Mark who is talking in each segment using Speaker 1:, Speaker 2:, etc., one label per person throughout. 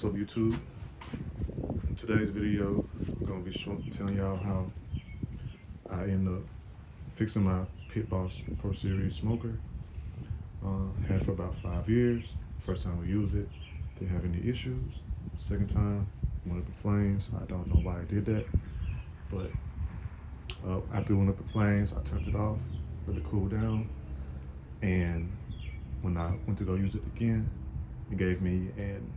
Speaker 1: What's up, YouTube? In today's video, I'm gonna be telling y'all how I ended up fixing my Pit Boss Pro Series smoker. Had it for about 5 years. First time we used it, didn't have any issues. Second time, went up in flames. I don't know why I did that, but after it went up in flames, I turned it off, let it cool down, and when I went to go use it again, it gave me an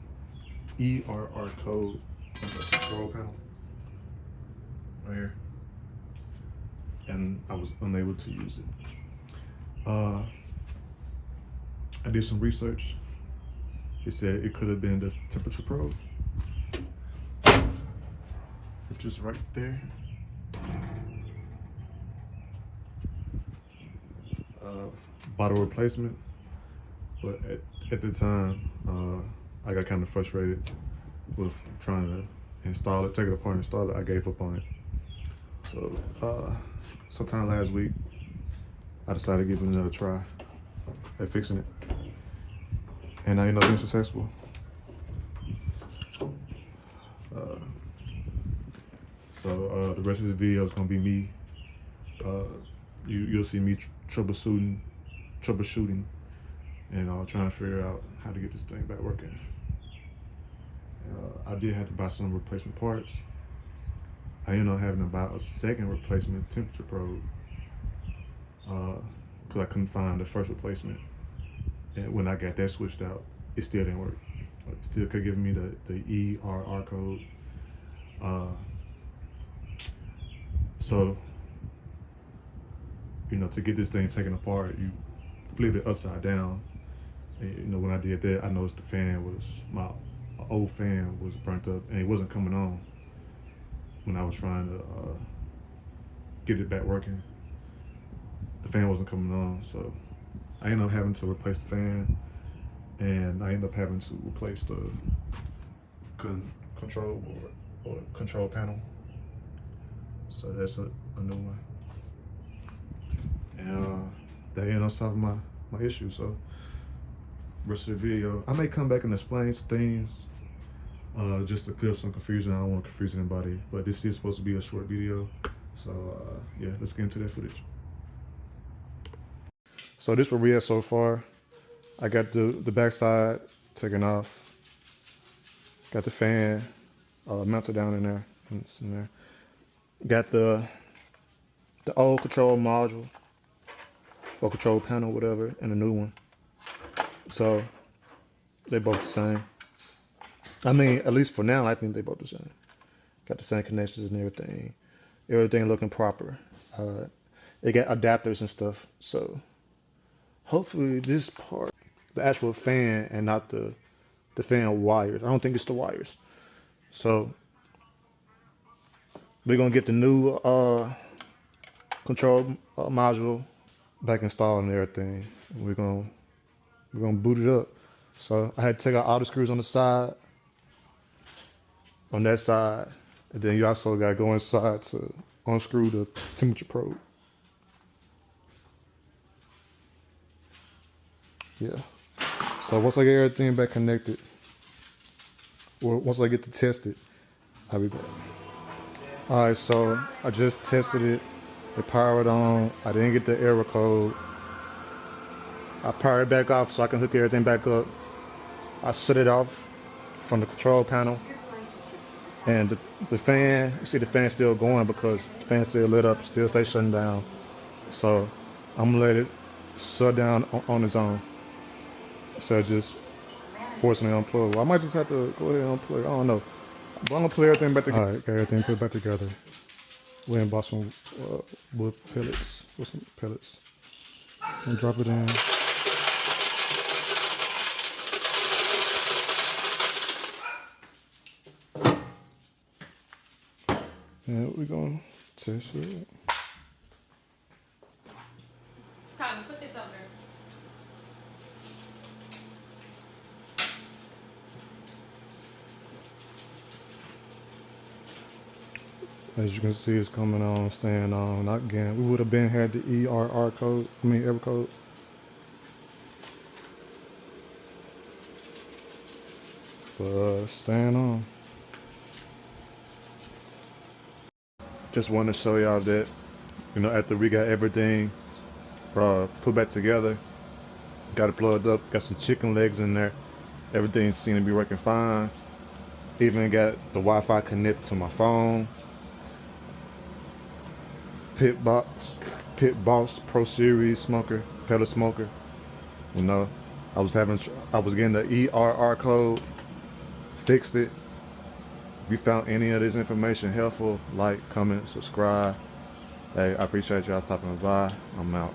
Speaker 1: ERR code on the control panel right here, and I was unable to use it. I did some research. It said it could have been the temperature probe, which is right there. Bottle replacement, but at the time, I got kind of frustrated with trying to install it, take it apart and install it. I gave up on it. So sometime last week, I decided to give it another try at fixing it, and I ended up being successful. So the rest of the video is gonna be me. You'll see me troubleshooting, and trying to figure out how to get this thing back working. I did have to buy some replacement parts. I ended up having to buy a second replacement temperature probe because I couldn't find the first replacement. And when I got that switched out, it still didn't work. It still could give me the ERR code. So, to get this thing taken apart, you flip it upside down. And, when I did that, I noticed the fan my old fan was burnt up, and it wasn't coming on when I was trying to get it back working. The fan wasn't coming on, so I ended up having to replace the fan, and I ended up having to replace the control board or control panel. So that's a new one. And that ended up solving my issue. So rest of the video, I may come back and explain some things just to clear up some confusion. I don't want to confuse anybody, but this is supposed to be a short video. So yeah, let's get into that footage. So this is where we at so far. I got the backside taken off. Got the fan mounted down in there. It's in there. Got the old control module or control panel, whatever, and a new one. So they both the same. I mean, at least for now, I think they both the same. Got the same connections and everything. Everything looking proper. They got adapters and stuff. So hopefully this part, the actual fan and not the fan wires. I don't think it's the wires. So we're gonna get the new control module back installed and everything. We're gonna boot it up. So I had to take out all the screws on the side, on that side, and then you also got to go inside to unscrew the temperature probe. Yeah. So once I get everything back connected, or once I get to test it, I'll be back. All right, so I just tested it. It powered on. I didn't get the error code. I powered it back off so I can hook everything back up. I shut it off from the control panel. And the fan, you see the fan still going because the fan still lit up, still say shutting down. So I'm gonna let it shut down on its own. So just forcing it unplug. Well, I might just have to go ahead and unplug. I don't know. But I'm gonna put everything back together. All right, got everything put back together. We and bought some wood pellets, with some pellets. And drop it in. And we're gonna test it.
Speaker 2: Come, put this over.
Speaker 1: As you can see, it's coming on, staying on. Not again. We would have had the ERR code. Error code. for staying on. Just want to show y'all that, after we got everything put back together, got it plugged up, got some chicken legs in there, everything seemed to be working fine. Even got the Wi-Fi connected to my phone. Pit Boss Pro Series smoker, pedal smoker. I was getting the ERR code, fixed it. If you found any of this information helpful, like, comment, subscribe. Hey, I appreciate y'all stopping by. I'm out.